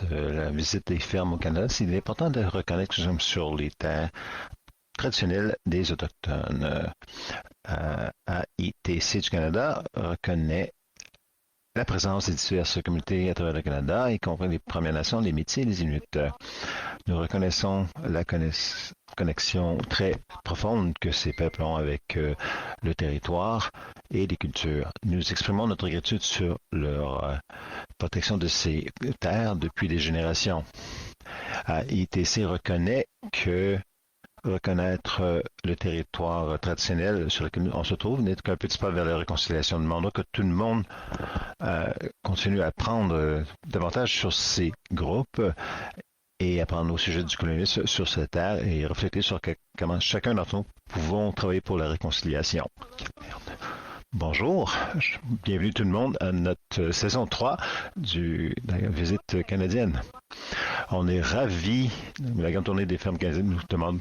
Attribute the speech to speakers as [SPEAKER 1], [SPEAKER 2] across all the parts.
[SPEAKER 1] la visite des fermes au Canada, c'est important de reconnaître que nous sommes sur les terres traditionnelles des Autochtones. AITC du Canada reconnaît la présence des diverses communautés à travers le Canada, y compris les Premières Nations, les Métis et les Inuits. Nous reconnaissons la connexion très profonde que ces peuples ont avec le territoire et les cultures. Nous exprimons notre gratitude sur leur protection de ces terres depuis des générations. ITC reconnaît que reconnaître le territoire traditionnel sur lequel on se trouve n'est qu'un petit pas vers la réconciliation. Nous demandons que tout le monde continue à apprendre davantage sur ces groupes et apprendre au sujet du colonialisme sur cette terre et refléter sur comment chacun d'entre nous pouvons travailler pour la réconciliation. Bonjour, bienvenue tout le monde à notre saison 3 de la visite canadienne. On est ravis, la grande tournée des fermes canadiennes nous demande,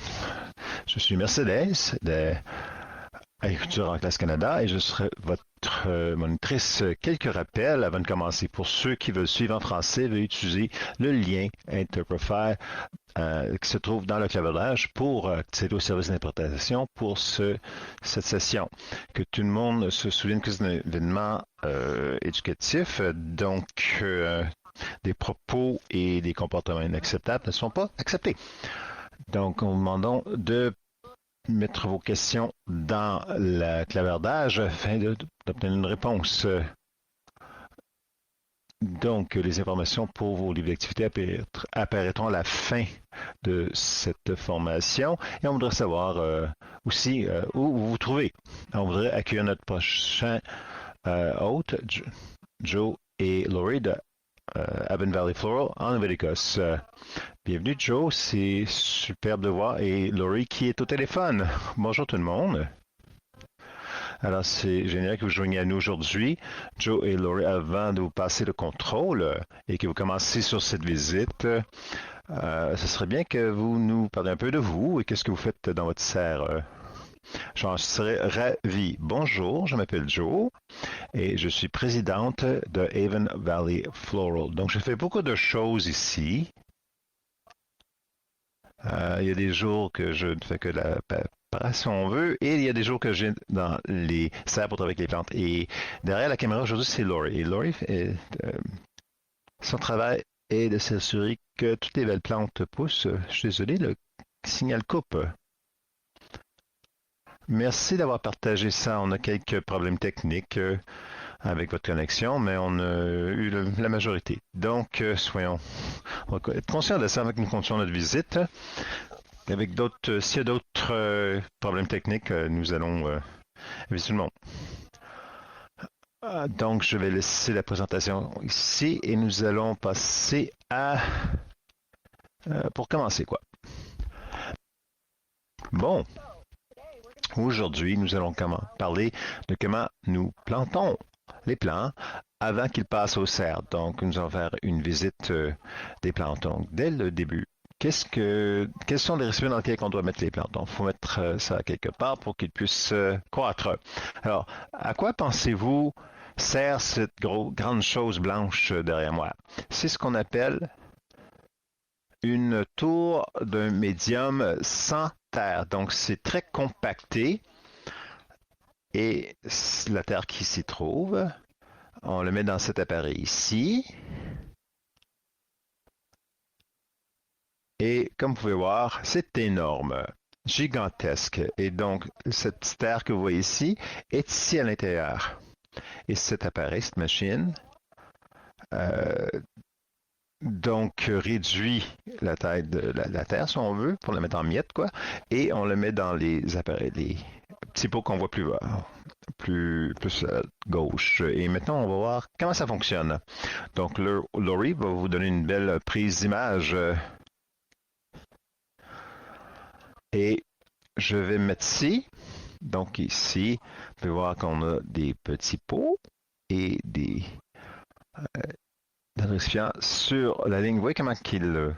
[SPEAKER 1] je suis Mercedes de Agriculture en classe Canada et je serai votre monitrice. Quelques rappels avant de commencer. Pour ceux qui veulent suivre en français, veuillez utiliser le lien Interprofile qui se trouve dans le clavardage pour accéder au service d'interprétation pour cette session. Que tout le monde se souvienne que c'est un événement éducatif, donc des propos et des comportements inacceptables ne sont pas acceptés. Donc, nous vous demandons de mettre vos questions dans le clavardage afin d'obtenir une réponse. Donc, les informations pour vos livres d'activité apparaîtront à la fin de cette formation. Et on voudrait savoir aussi où vous vous trouvez. On voudrait accueillir notre prochain hôte, Joe et Laurie de Avon Valley Floral en Nouvelle-Écosse. Bienvenue Joe, c'est superbe de voir. Et Laurie qui est au téléphone. Bonjour tout le monde. Alors c'est génial que vous joigniez à nous aujourd'hui. Joe et Laurie, avant de vous passer le contrôle et que vous commenciez sur cette visite, ce serait bien que vous nous parliez un peu de vous et qu'est-ce que vous faites dans votre serre. J'en serais ravi. Bonjour, je m'appelle Joe et je suis présidente de Avon Valley Floral. Donc, je fais beaucoup de choses ici. Il y a des jours que je ne fais que la préparation, on veut, et il y a des jours que j'ai dans les serres pour travailler avec les plantes. Et derrière la caméra aujourd'hui, c'est Laurie. Et Laurie, son travail est de s'assurer que toutes les belles plantes poussent. Je suis désolé, le signal coupe. Merci d'avoir partagé ça. On a quelques problèmes techniques avec votre connexion, mais on a eu la majorité. Donc, on va être conscients de ça avec nous continuons notre visite. Avec d'autres, s'il y a d'autres problèmes techniques, nous allons aviser tout le monde. Donc, je vais laisser la présentation ici et nous allons passer à... pour commencer, quoi. Bon. Aujourd'hui, nous allons parler de comment nous plantons les plants avant qu'ils passent aux serres. Donc, nous allons faire une visite des plantes. Donc, dès le début, quels sont les récipients dans lesquels on doit mettre les plantes? Donc, il faut mettre ça quelque part pour qu'ils puissent croître. Alors, à quoi pensez-vous sert cette grande chose blanche derrière moi? C'est ce qu'on appelle une tour d'un médium sans terre. Donc, c'est très compacté. Et la terre qui s'y trouve, on le met dans cet appareil ici. Et comme vous pouvez voir, c'est énorme, gigantesque. Et donc, cette terre que vous voyez ici est ici à l'intérieur. Et cet appareil, cette machine, donc réduit la taille de la terre, si on veut, pour la mettre en miettes, quoi. Et on le met dans les appareils, les petits pots qu'on voit plus gauche. Et maintenant, on va voir comment ça fonctionne. Donc, Laurie va vous donner une belle prise d'image. Et je vais mettre ici. Donc, ici, vous pouvez voir qu'on a des petits pots et des récipients sur la ligne. Vous voyez comment il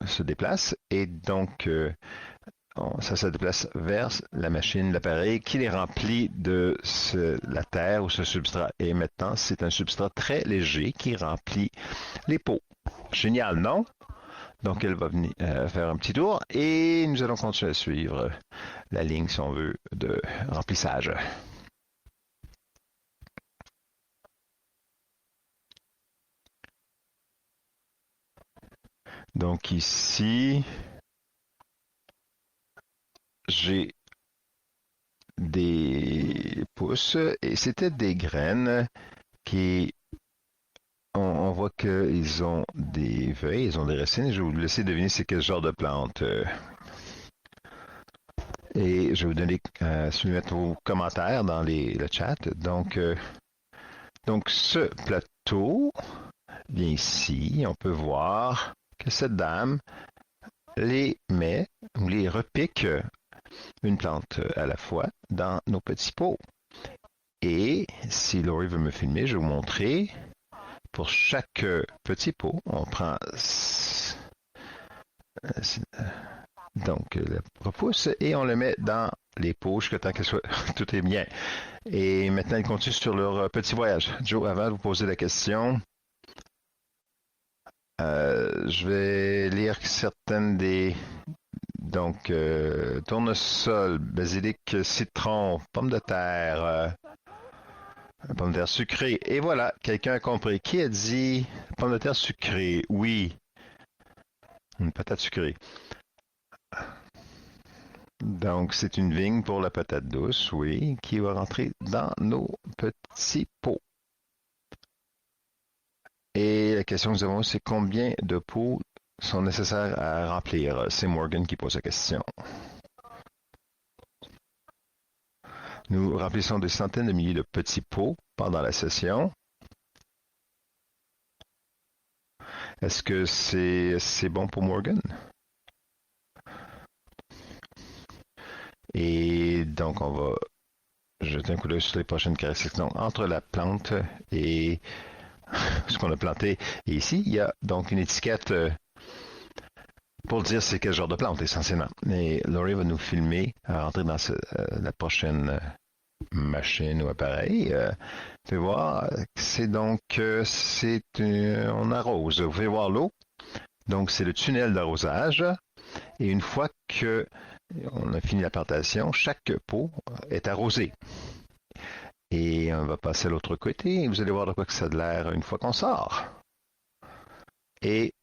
[SPEAKER 1] se déplace. Et donc, ça se déplace vers la machine, l'appareil, qui les remplit de la terre ou ce substrat. Et maintenant, c'est un substrat très léger qui remplit les pots. Génial, non? Donc, elle va venir faire un petit tour et nous allons continuer à suivre la ligne, si on veut, de remplissage. Donc ici, j'ai des pousses et c'était des graines qui, on voit qu'ils ont des feuilles, ils ont des racines. Je vais vous laisser deviner c'est quel genre de plante. Et je vais vous donner, soumettre vos commentaires dans le chat. Donc ce plateau, bien ici, on peut voir que cette dame les met ou les repique une plante à la fois dans nos petits pots. Et si Laurie veut me filmer, je vais vous montrer. Pour chaque petit pot, on prend donc le repousse et on le met dans les pots jusqu'à temps que tout est bien. Et maintenant, ils continuent sur leur petit voyage. Joe, avant de vous poser la question, je vais lire certaines des... Donc, tournesol, basilic, citron, pomme de terre sucrée. Et voilà, quelqu'un a compris. Qui a dit pomme de terre sucrée? Oui. Une patate sucrée. Donc, c'est une vigne pour la patate douce, oui, qui va rentrer dans nos petits pots. Et la question que nous avons, c'est combien de pots sont nécessaires à remplir? C'est Morgan qui pose la question. Nous remplissons des centaines de milliers de petits pots pendant la session. Est-ce que c'est bon pour Morgan? Et donc, on va jeter un coup d'œil sur les prochaines caractéristiques. Donc, entre la plante et ce qu'on a planté. Et ici, il y a donc une étiquette pour dire c'est quel genre de plante, essentiellement. Et Laurie va nous filmer à rentrer dans la prochaine machine ou appareil. Vous pouvez voir, c'est donc, on arrose. Vous pouvez voir l'eau. Donc, c'est le tunnel d'arrosage. Et une fois qu'on a fini la plantation, chaque pot est arrosé. Et on va passer à l'autre côté. Et vous allez voir de quoi que ça a l'air une fois qu'on sort. Et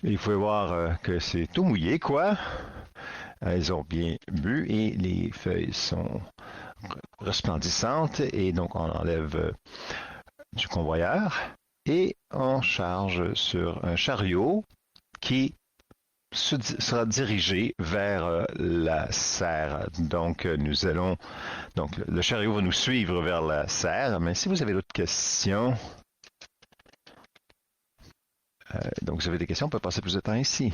[SPEAKER 1] il faut voir que c'est tout mouillé, quoi. Elles ont bien bu et les feuilles sont resplendissantes. Et donc, on enlève du convoyeur et on charge sur un chariot qui sera dirigé vers la serre. Donc, donc, le chariot va nous suivre vers la serre. Mais si vous avez d'autres questions, donc vous avez des questions, on peut passer plus de temps ici.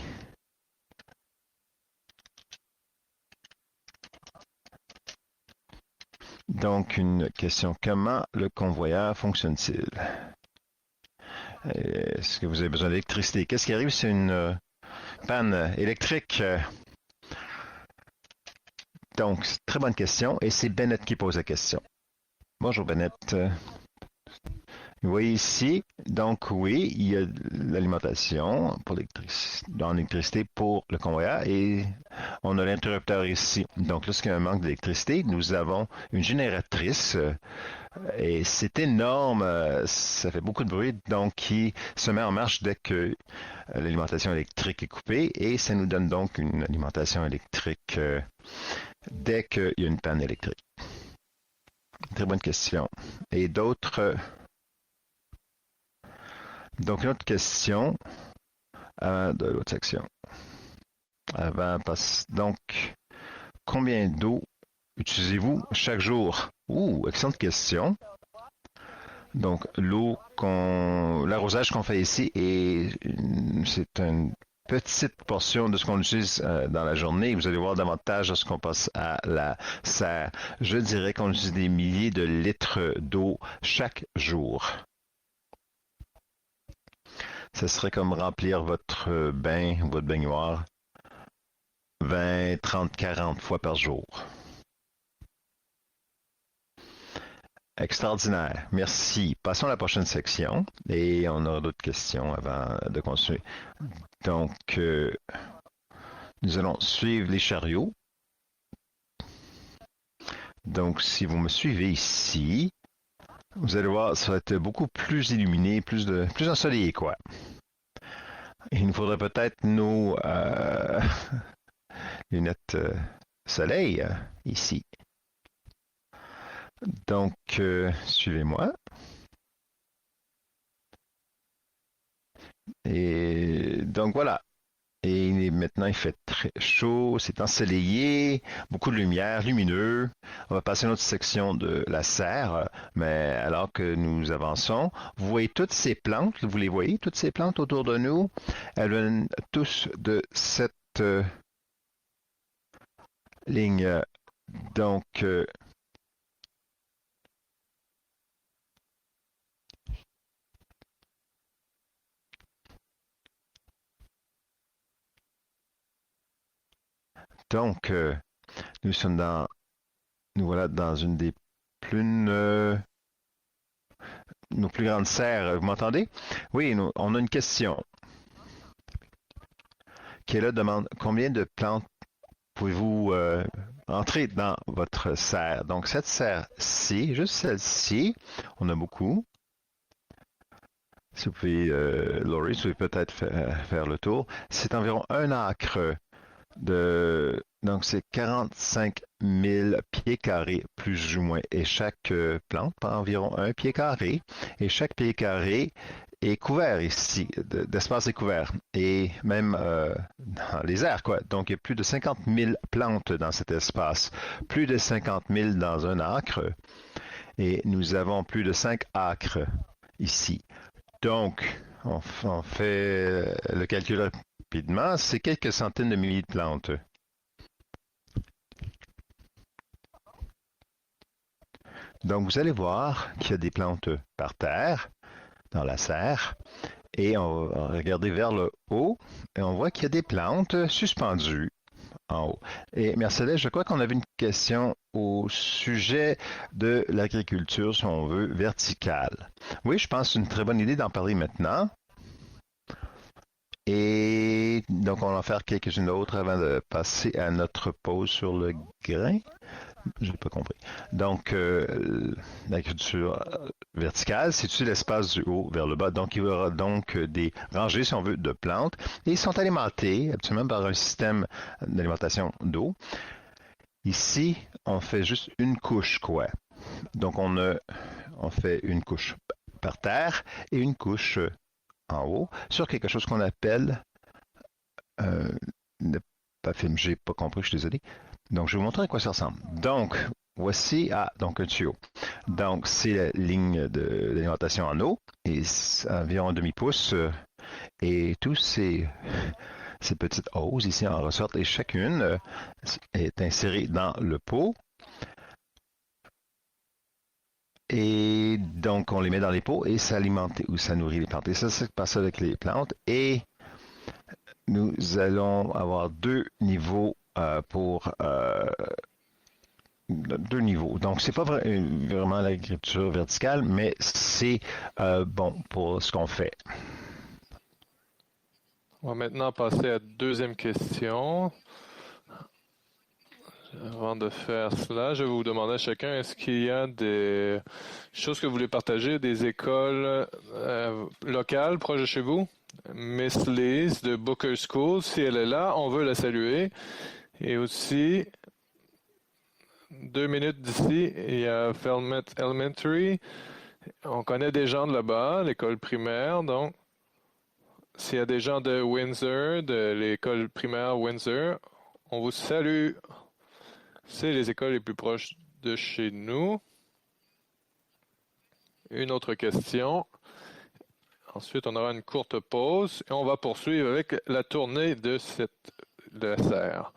[SPEAKER 1] Donc, une question. Comment le convoyeur fonctionne-t-il? Est-ce que vous avez besoin d'électricité? Qu'est-ce qui arrive si une panne électrique? Donc, très bonne question. Et c'est Bennett qui pose la question. Bonjour, Bennett. Vous voyez ici, donc oui, il y a l'alimentation pour l'électricité pour le convoyeur et on a l'interrupteur ici. Donc, lorsqu'il y a un manque d'électricité, nous avons une génératrice et c'est énorme, ça fait beaucoup de bruit, donc qui se met en marche dès que l'alimentation électrique est coupée et ça nous donne donc une alimentation électrique dès qu'il y a une panne électrique. Très bonne question. Et d'autres... Donc, une autre question de l'autre section. Donc, combien d'eau utilisez-vous chaque jour? Excellente question. Donc, l'arrosage qu'on fait ici, c'est une petite portion de ce qu'on utilise dans la journée. Vous allez voir davantage lorsqu'on passe à la serre. Je dirais qu'on utilise des milliers de litres d'eau chaque jour. Ce serait comme remplir votre bain ou votre baignoire 20, 30, 40 fois par jour. Extraordinaire. Merci. Passons à la prochaine section et on aura d'autres questions avant de continuer. Donc, nous allons suivre les chariots. Donc, si vous me suivez ici, vous allez voir, ça va être beaucoup plus illuminé, plus ensoleillé, quoi. Il nous faudrait peut-être nos lunettes soleil ici. Donc, suivez-moi. Et donc voilà. Et maintenant, il fait très chaud, c'est ensoleillé, beaucoup de lumière, lumineux. On va passer à une autre section de la serre, mais alors que nous avançons, vous voyez toutes ces plantes, vous les voyez, toutes ces plantes autour de nous, elles viennent tous de cette ligne. Donc, donc nous sommes nous voilà dans une des plus nos plus grandes serres. Vous m'entendez? Oui, on a une question. Qui est là demande combien de plantes pouvez-vous entrer dans votre serre? Donc, cette serre-ci, juste celle-ci, on a beaucoup. Si vous pouvez, Laurie, si vous pouvez peut-être faire le tour. C'est environ un acre donc, c'est 45 000 pieds carrés, plus ou moins. Et chaque plante prend environ un pied carré. Et chaque pied carré est couvert ici, d'espace est couvert. Et même dans les airs, quoi. Donc, il y a plus de 50 000 plantes dans cet espace. Plus de 50 000 dans un acre. Et nous avons plus de 5 acres ici. Donc, on fait le calcul rapidement. C'est quelques centaines de milliers de plantes. Donc, vous allez voir qu'il y a des plantes par terre, dans la serre, et on va regarder vers le haut, et on voit qu'il y a des plantes suspendues en haut. Et Mercedes, je crois qu'on avait une question au sujet de l'agriculture, si on veut, verticale. Oui, je pense que c'est une très bonne idée d'en parler maintenant. Et donc, on va en faire quelques-unes d'autres avant de passer à notre pause sur le grain. Je n'ai pas compris. Donc, l'agriculture verticale, c'est-tu l'espace du haut vers le bas. Donc, il y aura donc des rangées, si on veut, de plantes. Et ils sont alimentés absolument par un système d'alimentation d'eau. Ici, on fait juste une couche, quoi. Donc, on fait une couche par terre et une couche en haut sur quelque chose qu'on appelle pas film, j'ai pas compris, je suis désolé. Donc, je vais vous montrer à quoi ça ressemble. Donc, voici donc un tuyau. Donc, c'est la ligne d'alimentation en eau et environ un demi-pouce. Et tous ces petites hoses ici en ressortent et chacune est insérée dans le pot. Et donc, on les met dans les pots et ça alimente ou ça nourrit les plantes. Et ça se passe avec les plantes. Et nous allons avoir deux niveaux pour deux niveaux. Donc, c'est pas vraiment l'agriculture verticale, mais c'est bon pour ce qu'on fait.
[SPEAKER 2] On va maintenant passer à la deuxième question. Avant de faire cela, je vais vous demander à chacun, est-ce qu'il y a des choses que vous voulez partager, des écoles locales proches de chez vous? Miss Liz de Booker School, si elle est là, on veut la saluer. Et aussi, 2 minutes d'ici, il y a Felmet Elementary. On connaît des gens de là-bas, l'école primaire, donc s'il y a des gens de Windsor, de l'école primaire Windsor, on vous salue. C'est les écoles les plus proches de chez nous. Une autre question. Ensuite, on aura une courte pause et on va poursuivre avec la tournée de la serre.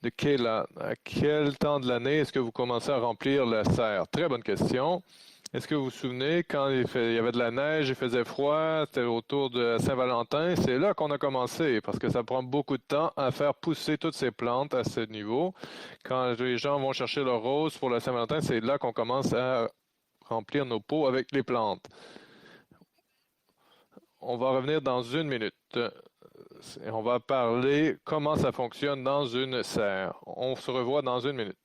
[SPEAKER 2] À quel temps de l'année est-ce que vous commencez à remplir la serre? Très bonne question. Est-ce que vous vous souvenez quand il y avait de la neige, il faisait froid, c'était autour de Saint-Valentin? C'est là qu'on a commencé parce que ça prend beaucoup de temps à faire pousser toutes ces plantes à ce niveau. Quand les gens vont chercher leur rose pour la Saint-Valentin, c'est là qu'on commence à remplir nos pots avec les plantes. On va revenir dans une minute. On va parler comment ça fonctionne dans une serre. On se revoit dans une minute.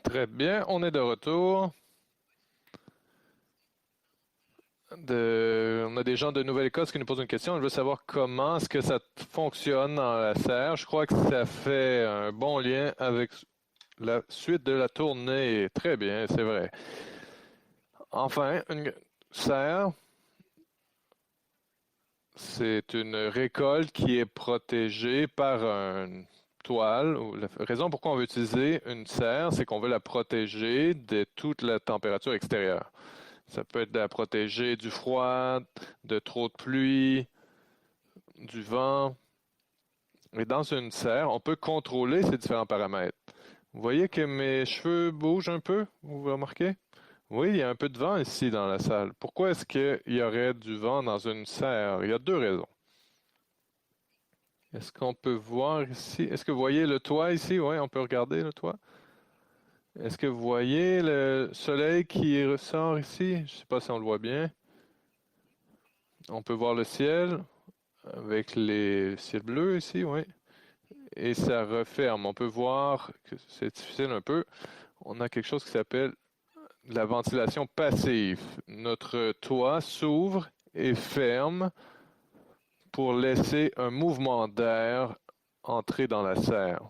[SPEAKER 2] Très bien, on est de retour. On a des gens de Nouvelle-Écosse qui nous posent une question. Je veux savoir comment est-ce que ça fonctionne dans la serre. Je crois que ça fait un bon lien avec la suite de la tournée. Très bien, c'est vrai. Enfin, une serre, c'est une récolte qui est protégée par une toile. La raison pourquoi on veut utiliser une serre, c'est qu'on veut la protéger de toute la température extérieure. Ça peut être de la protéger du froid, de trop de pluie, du vent. Et dans une serre, on peut contrôler ces différents paramètres. Vous voyez que mes cheveux bougent un peu, vous remarquez? Oui, il y a un peu de vent ici dans la salle. Pourquoi est-ce qu'il y aurait du vent dans une serre? Il y a deux raisons. Est-ce qu'on peut voir ici? Est-ce que vous voyez le toit ici? Oui, on peut regarder le toit. Est-ce que vous voyez le soleil qui ressort ici? Je ne sais pas si on le voit bien. On peut voir le ciel avec les ciels bleus ici, oui. Et ça referme. On peut voir que c'est difficile un peu. On a quelque chose qui s'appelle la ventilation passive. Notre toit s'ouvre et ferme pour laisser un mouvement d'air entrer dans la serre.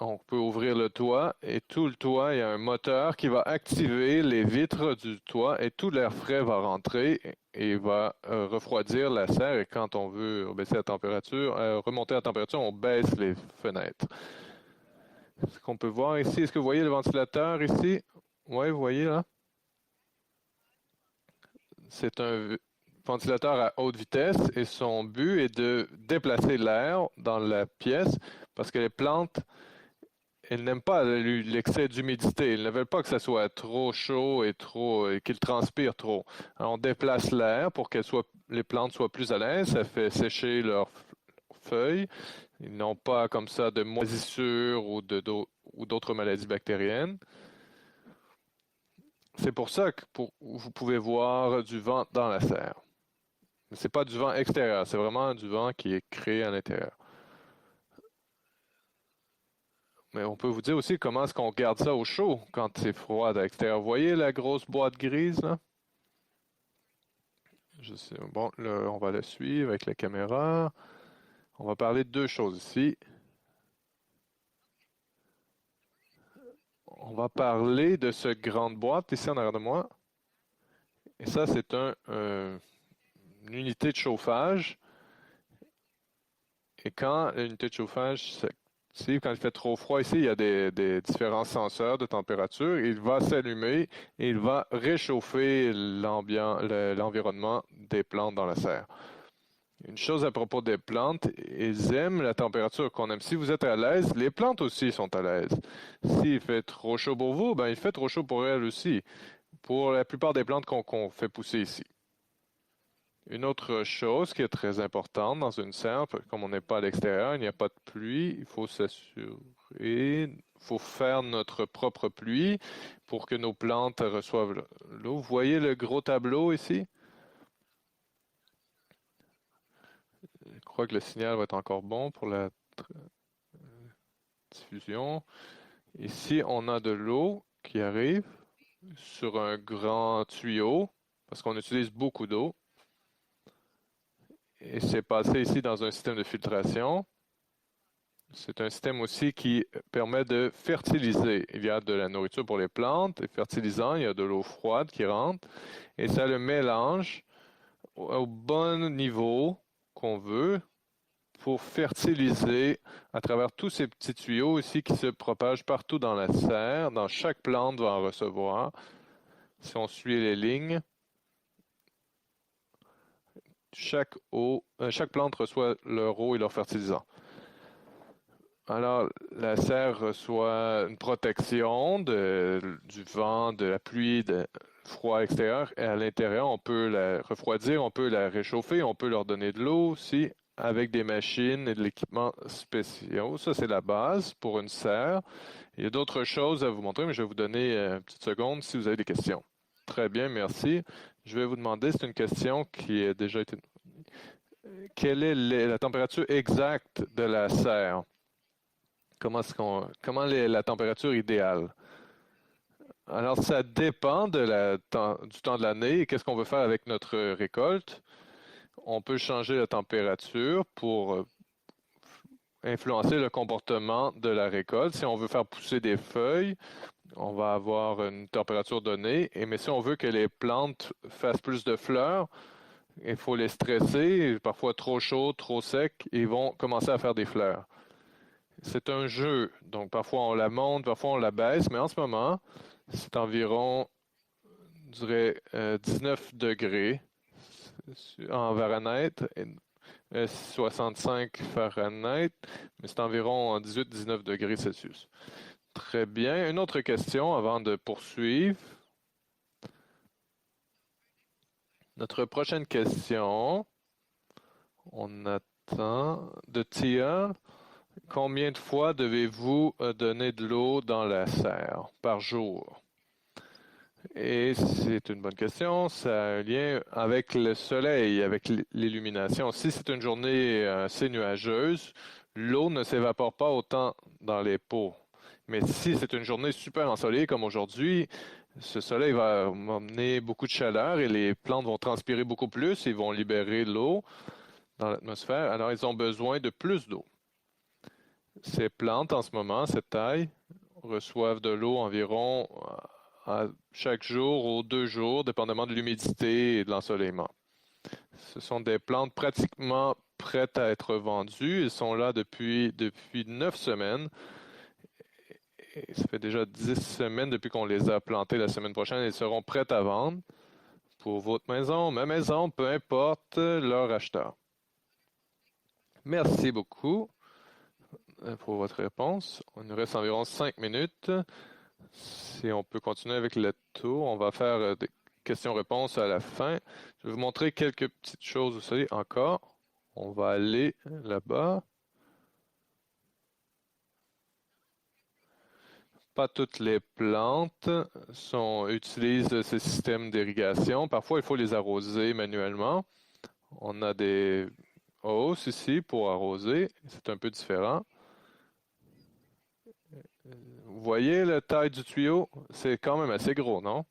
[SPEAKER 2] On peut ouvrir le toit et tout le toit, il y a un moteur qui va activer les vitres du toit et tout l'air frais va rentrer et va refroidir la serre. Et quand on veut baisser la température, remonter la température, on baisse les fenêtres. Ce qu'on peut voir ici, est-ce que vous voyez le ventilateur ici? Oui, vous voyez là? C'est un ventilateur à haute vitesse et son but est de déplacer l'air dans la pièce parce que les plantes, elles n'aiment pas l'excès d'humidité. Elles ne veulent pas que ça soit trop chaud et qu'ils transpirent trop. Alors, on déplace l'air pour que les plantes soient plus à l'aise. Ça fait sécher leurs feuilles. Ils n'ont pas comme ça de moisissures ou d'autres maladies bactériennes. C'est pour ça que vous pouvez voir du vent dans la serre. Mais c'est pas du vent extérieur, c'est vraiment du vent qui est créé à l'intérieur. Mais on peut vous dire aussi comment est-ce qu'on garde ça au chaud quand c'est froid à l'extérieur. Vous voyez la grosse boîte grise là? Je sais. Bon, là, on va la suivre avec la caméra. On va parler de deux choses ici. On va parler de cette grande boîte ici en arrière de moi. Et ça, c'est une unité de chauffage. Et quand l'unité de chauffage s'active, quand il fait trop froid ici, il y a des différents senseurs de température. Il va s'allumer et il va réchauffer l'environnement des plantes dans la serre. Une chose à propos des plantes, ils aiment la température qu'on aime. Si vous êtes à l'aise, les plantes aussi sont à l'aise. S'il fait trop chaud pour vous, ben il fait trop chaud pour elles aussi. Pour la plupart des plantes qu'on fait pousser ici. Une autre chose qui est très importante dans une serre, comme on n'est pas à l'extérieur, il n'y a pas de pluie, il faut s'assurer, il faut faire notre propre pluie pour que nos plantes reçoivent l'eau. Vous voyez le gros tableau ici? Je crois que le signal va être encore bon pour la diffusion. Ici, on a de l'eau qui arrive sur un grand tuyau parce qu'on utilise beaucoup d'eau. Et c'est passé ici dans un système de filtration. C'est un système aussi qui permet de fertiliser. Il y a de la nourriture pour les plantes, et fertilisant, il y a de l'eau froide qui rentre, et ça le mélange au bon niveau qu'on veut pour fertiliser à travers tous ces petits tuyaux ici qui se propagent partout dans la serre. Dans chaque plante va en recevoir. Si on suit les lignes, chaque plante reçoit leur eau et leur fertilisant. Alors, la serre reçoit une protection du vent, de la pluie, de froid extérieur. Et à l'intérieur, on peut la refroidir, on peut la réchauffer, on peut leur donner de l'eau aussi avec des machines et de l'équipement spéciaux. Ça, c'est la base pour une serre. Il y a d'autres choses à vous montrer, mais je vais vous donner une petite seconde si vous avez des questions. Très bien, merci. Je vais vous demander, c'est une question qui a déjà été... Quelle est la température exacte de la serre? Comment est la température idéale? Alors, ça dépend du temps de l'année et qu'est-ce qu'on veut faire avec notre récolte. On peut changer la température pour influencer le comportement de la récolte. Si on veut faire pousser des feuilles, on va avoir une température donnée. Mais si on veut que les plantes fassent plus de fleurs, il faut les stresser, parfois trop chaud, trop sec, et ils vont commencer à faire des fleurs. C'est un jeu, donc parfois on la monte, parfois on la baisse, mais en ce moment, c'est environ, je dirais, 19 degrés en Fahrenheit, et 65 Fahrenheit, mais c'est environ 18-19 degrés Celsius. Très bien. Une autre question avant de poursuivre. Notre prochaine question, on attend de Tia. Combien de fois devez-vous donner de l'eau dans la serre par jour? Et c'est une bonne question. Ça a un lien avec le soleil, avec l'illumination. Si c'est une journée assez nuageuse, l'eau ne s'évapore pas autant dans les pots. Mais si c'est une journée super ensoleillée comme aujourd'hui, ce soleil va emmener beaucoup de chaleur et les plantes vont transpirer beaucoup plus et vont libérer l'eau dans l'atmosphère. Alors, ils ont besoin de plus d'eau. Ces plantes, en ce moment, cette taille, reçoivent de l'eau environ à chaque jour ou 2 jours, dépendamment de l'humidité et de l'ensoleillement. Ce sont des plantes pratiquement prêtes à être vendues. Elles sont là depuis 9 semaines. Et ça fait déjà 10 semaines depuis qu'on les a plantées. La semaine prochaine, elles seront prêtes à vendre pour votre maison, ma maison, peu importe leur acheteur. Merci beaucoup pour votre réponse. Il nous reste environ 5 minutes. Si on peut continuer avec le tour, on va faire des questions-réponses à la fin. Je vais vous montrer quelques petites choses aussi encore. On va aller là-bas. Pas toutes les plantes utilisent ce système d'irrigation. Parfois, il faut les arroser manuellement. On a des hausses ici pour arroser. C'est un peu différent. Vous voyez la taille du tuyau? C'est quand même assez gros, non?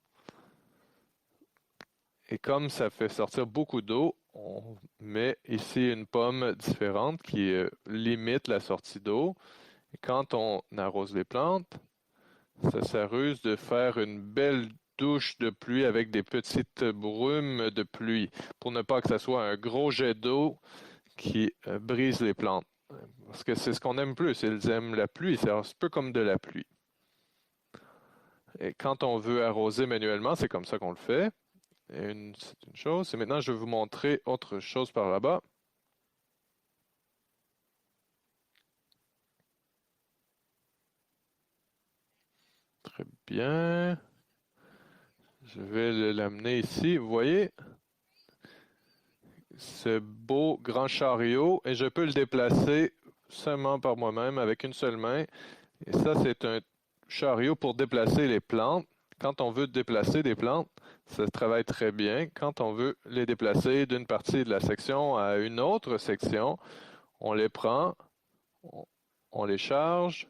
[SPEAKER 2] Et comme ça fait sortir beaucoup d'eau, on met ici une pomme différente qui limite la sortie d'eau. Et quand on arrose les plantes, ça s'arruse de faire une belle douche de pluie avec des petites brumes de pluie pour ne pas que ça soit un gros jet d'eau qui brise les plantes. Parce que c'est ce qu'on aime plus. Ils aiment la pluie. C'est un peu comme de la pluie. Et quand on veut arroser manuellement, c'est comme ça qu'on le fait. C'est une chose. Et maintenant, je vais vous montrer autre chose par là-bas. Très bien. Je vais l'amener ici. Vous voyez, ce beau grand chariot et je peux le déplacer seulement par moi-même avec une seule main. Et ça, c'est un chariot pour déplacer les plantes. Quand on veut déplacer des plantes, ça travaille très bien. Quand on veut les déplacer d'une partie de la section à une autre section, on les prend, on les charge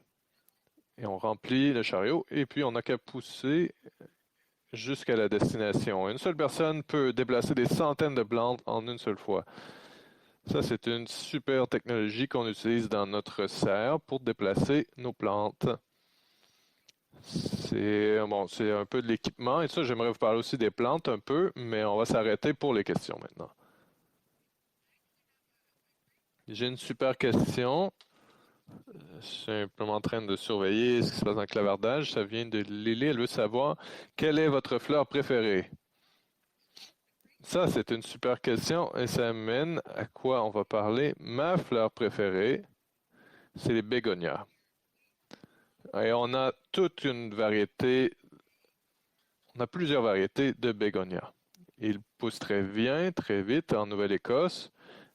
[SPEAKER 2] et on remplit le chariot et puis on n'a qu'à pousser jusqu'à la destination. Une seule personne peut déplacer des centaines de plantes en une seule fois. Ça, c'est une super technologie qu'on utilise dans notre serre pour déplacer nos plantes. C'est un peu de l'équipement et ça, j'aimerais vous parler aussi des plantes un peu, mais on va s'arrêter pour les questions maintenant. J'ai une super question. Je suis simplement en train de surveiller ce qui se passe dans le clavardage. Ça vient de Lily. Elle veut savoir quelle est votre fleur préférée. Ça, c'est une super question et ça mène à quoi on va parler. Ma fleur préférée, c'est les bégonias. Et on a toute une variété, on a plusieurs variétés de bégonias. Ils poussent très bien, très vite en Nouvelle-Écosse.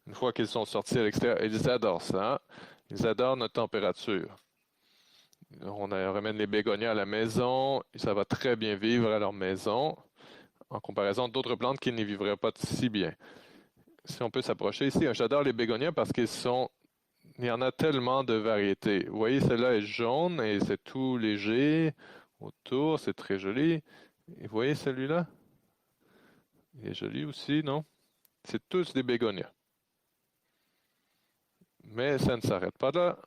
[SPEAKER 2] Une fois qu'ils sont sortis à l'extérieur, ils adorent ça. Ils adorent notre température. Ramène les bégonias à la maison et ça va très bien vivre à leur maison en comparaison d'autres plantes qui n'y vivraient pas si bien. Si on peut s'approcher ici, j'adore les bégonias parce il y en a tellement de variétés. Vous voyez, celle-là est jaune et c'est tout léger autour, c'est très joli. Et vous voyez celui-là? Il est joli aussi, non? C'est tous des bégonias. Mais ça ne s'arrête pas là.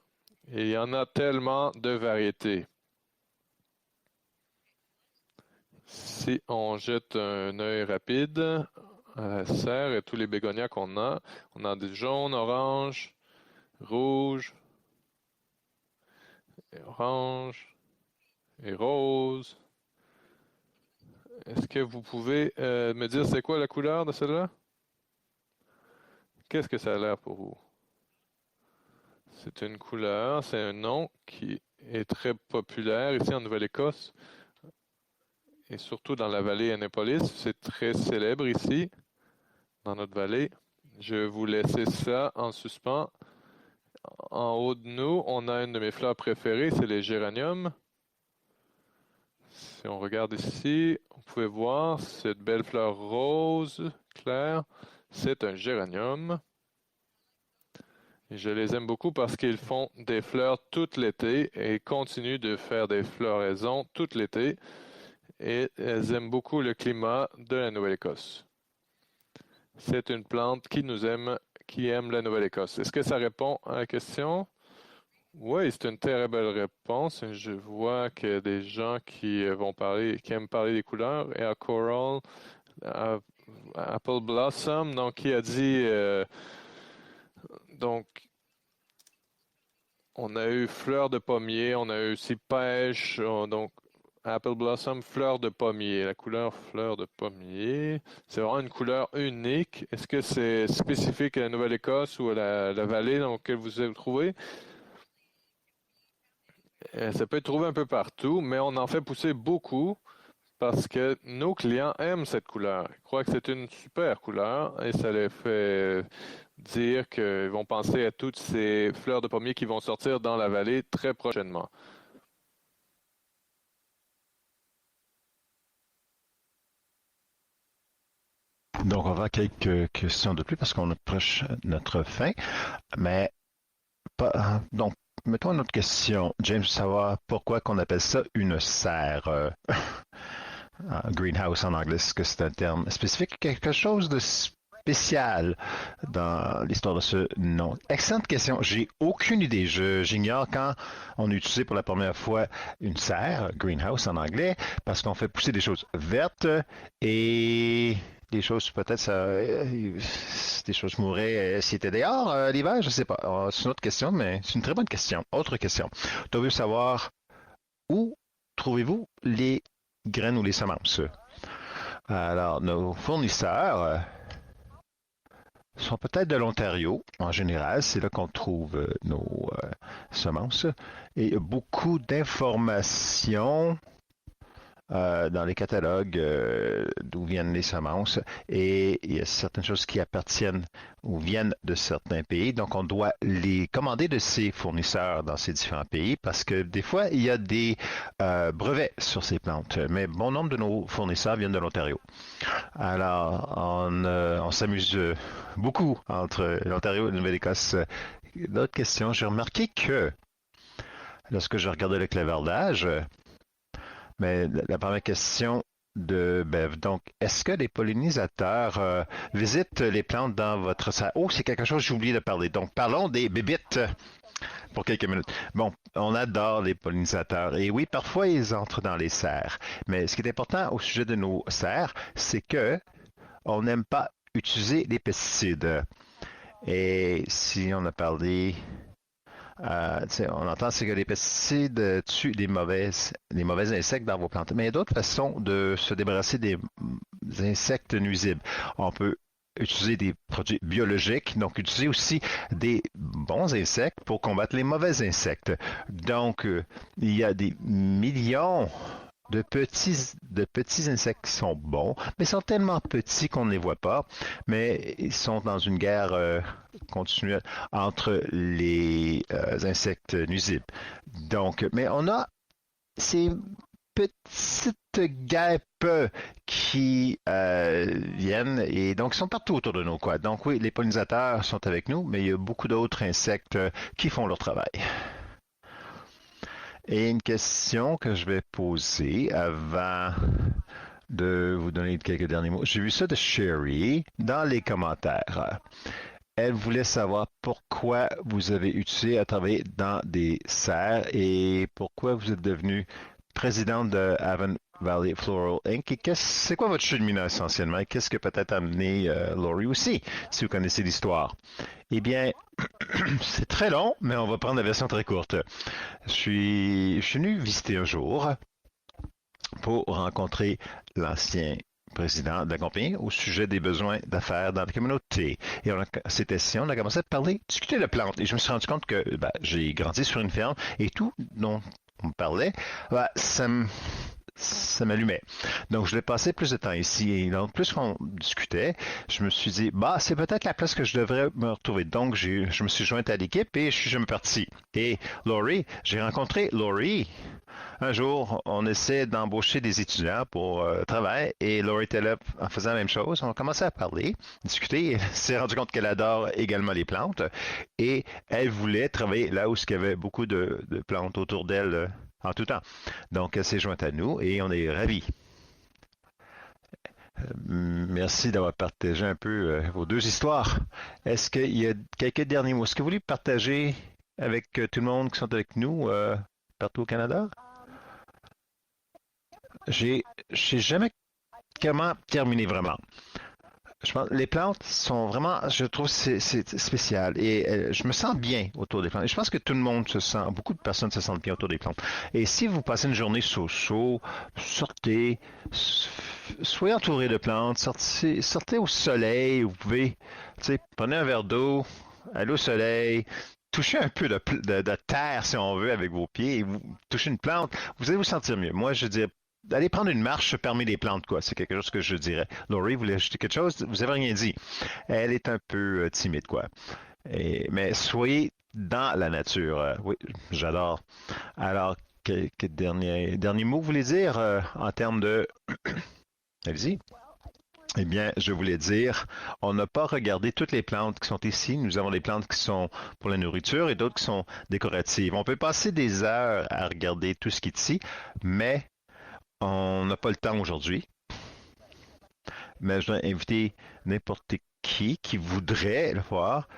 [SPEAKER 2] Et il y en a tellement de variétés. Si on jette un œil rapide à la serre et tous les bégonias qu'on a, on a des jaunes, oranges, rouges, et oranges et roses. Est-ce que vous pouvez me dire c'est quoi la couleur de celle-là? Qu'est-ce que ça a l'air pour vous? C'est une couleur, c'est un nom qui est très populaire ici en Nouvelle-Écosse et surtout dans la vallée Annapolis. C'est très célèbre ici, dans notre vallée. Je vais vous laisser ça en suspens. En haut de nous, on a une de mes fleurs préférées, c'est les géraniums. Si on regarde ici, vous pouvez voir cette belle fleur rose claire. C'est un géranium. Et je les aime beaucoup parce qu'ils font des fleurs tout l'été et continuent de faire des floraisons tout l'été. Et elles aiment beaucoup le climat de la Nouvelle-Écosse. C'est une plante qui aime la Nouvelle-Écosse. Est-ce que ça répond à la question? Oui, c'est une très belle réponse. Je vois qu'il y a des gens qui aiment parler des couleurs. Et à Coral, Apple Blossom, donc qui a dit donc on a eu fleur de pommier, on a eu aussi pêche, donc Apple Blossom, fleur de pommier, la couleur fleur de pommier. C'est vraiment une couleur unique. Est-ce que c'est spécifique à la Nouvelle-Écosse ou à la vallée dans laquelle vous vous trouvez? Ça peut être trouvé un peu partout, mais on en fait pousser beaucoup parce que nos clients aiment cette couleur. Ils croient que c'est une super couleur et ça les fait dire qu'ils vont penser à toutes ces fleurs de pommier qui vont sortir dans la vallée très prochainement.
[SPEAKER 1] Donc, on va avoir quelques questions de plus parce qu'on approche notre fin. Mais, donc, mettons une autre question. James, savoir pourquoi qu'on appelle ça une serre. Greenhouse en anglais, est-ce que c'est un terme spécifique, quelque chose de spécial dans l'histoire de ce nom? Excellente question. J'ai aucune idée. J'ignore quand on a utilisé pour la première fois une serre, greenhouse en anglais, parce qu'on fait pousser des choses vertes et des choses peut-être des choses mourraient s'ils étaient dehors l'hiver, je sais pas. C'est une autre question, mais c'est une très bonne question. Autre question. Tu veux savoir où trouvez-vous les graines ou les semences? Alors, nos fournisseurs sont peut-être de l'Ontario. En général, c'est là qu'on trouve nos semences. Et beaucoup d'informations dans les catalogues d'où viennent les semences et il y a certaines choses qui appartiennent ou viennent de certains pays. Donc, on doit les commander de ces fournisseurs dans ces différents pays parce que des fois, il y a des brevets sur ces plantes. Mais bon nombre de nos fournisseurs viennent de l'Ontario. Alors, on s'amuse beaucoup entre l'Ontario et la Nouvelle-Écosse. D'autres questions? J'ai remarqué que lorsque je regardais le clavardage, mais la première question de Bev. Donc, est-ce que les pollinisateurs visitent les plantes dans votre serre? Oh, c'est quelque chose que j'ai oublié de parler. Donc, parlons des bébites pour quelques minutes. Bon, on adore les pollinisateurs. Et oui, parfois, ils entrent dans les serres. Mais ce qui est important au sujet de nos serres, c'est que on n'aime pas utiliser les pesticides. Et si on a parlé on entend c'est que les pesticides tuent les mauvais insectes dans vos plantes. Mais il y a d'autres façons de se débarrasser des insectes nuisibles. On peut utiliser des produits biologiques, donc utiliser aussi des bons insectes pour combattre les mauvais insectes. Donc, il y a des millions de petits insectes qui sont bons, mais ils sont tellement petits qu'on ne les voit pas, mais ils sont dans une guerre continuelle entre les insectes nuisibles. Donc, mais on a ces petites guêpes qui viennent et donc ils sont partout autour de nous, quoi. Donc oui, les pollinisateurs sont avec nous, mais il y a beaucoup d'autres insectes qui font leur travail. Et une question que je vais poser avant de vous donner quelques derniers mots. J'ai vu ça de Sherry dans les commentaires. Elle voulait savoir pourquoi vous avez utilisé à travailler dans des serres et pourquoi vous êtes devenu présidente de Avon Valley Floral Inc. Et c'est quoi votre cheminement essentiellement? Et qu'est-ce que peut-être amené Laurie aussi, si vous connaissez l'histoire? Eh bien, c'est très long, mais on va prendre la version très courte. Je suis venu visiter un jour pour rencontrer l'ancien président de la compagnie au sujet des besoins d'affaires dans la communauté. Et c'était si on a commencé à parler, discuter de plantes. Et je me suis rendu compte que j'ai grandi sur une ferme et tout dont on me parlait, ça m'allumait. Donc, je voulais passer plus de temps ici. Et donc, plus qu'on discutait, je me suis dit, c'est peut-être la place que je devrais me retrouver. Donc, je me suis joint à l'équipe et je suis jamais parti. Et j'ai rencontré Laurie. Un jour, on essaie d'embaucher des étudiants pour travail et Laurie était là en faisant la même chose. On a commencé à parler, discuter. Elle s'est rendu compte qu'elle adore également les plantes et elle voulait travailler là où il y avait beaucoup de plantes autour d'elle en tout temps. Donc, elle s'est jointe à nous et on est ravis. Merci d'avoir partagé un peu vos deux histoires. Est-ce qu'il y a quelques derniers mots? Est-ce que vous voulez partager avec tout le monde qui sont avec nous partout au Canada? J'ai jamais comment terminé vraiment. Je pense les plantes sont vraiment, je trouve c'est spécial et je me sens bien autour des plantes. Et je pense que tout le monde se sent, beaucoup de personnes se sentent bien autour des plantes. Et si vous passez une journée so-so, sortez, soyez entouré de plantes, sortez au soleil, vous pouvez, prenez un verre d'eau, allez au soleil, touchez un peu de terre si on veut avec vos pieds et vous touchez une plante, vous allez vous sentir mieux. Moi, je dirais d'aller prendre une marche parmi les plantes, quoi. C'est quelque chose que je dirais. Laurie, vous voulez ajouter quelque chose? Vous avez rien dit. Elle est un peu timide, quoi. Mais soyez dans la nature. Oui, j'adore. Alors, quelques derniers mots, vous voulez dire en termes de... Allez-y. Eh bien, je voulais dire, on n'a pas regardé toutes les plantes qui sont ici. Nous avons des plantes qui sont pour la nourriture et d'autres qui sont décoratives. On peut passer des heures à regarder tout ce qui est ici, mais on n'a pas le temps aujourd'hui, mais je dois inviter n'importe qui voudrait le voir,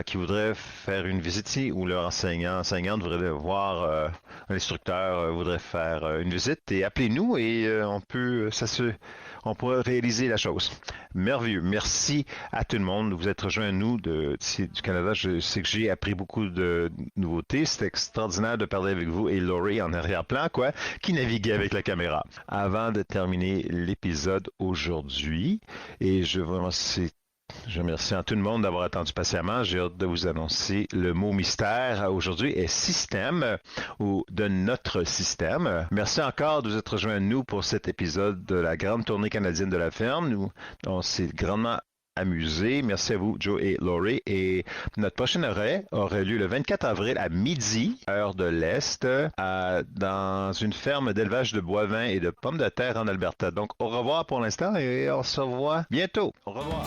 [SPEAKER 1] qui voudrait faire une visite ici, ou leur enseignante voudrait le voir, un instructeur voudrait faire une visite, et appelez-nous et on pourra réaliser la chose. Merveilleux. Merci à tout le monde. Vous êtes rejoints à nous d'ici du Canada. Je sais que j'ai appris beaucoup de nouveautés. C'est extraordinaire de parler avec vous et Laurie en arrière-plan, qui naviguait avec la caméra. Avant de terminer l'épisode aujourd'hui, et c'est Je remercie tout le monde d'avoir attendu patiemment. J'ai hâte de vous annoncer le mot mystère aujourd'hui est système ou de notre système. Merci encore de vous être rejoints à nous pour cet épisode de la grande tournée canadienne de la ferme. On s'est grandement amusé. Merci à vous, Joe et Laurie. Et notre prochain arrêt aurait lieu le 24 avril à midi, heure de l'Est, dans une ferme d'élevage de bovins et de pommes de terre en Alberta. Donc, au revoir pour l'instant et on se revoit bientôt. Au revoir.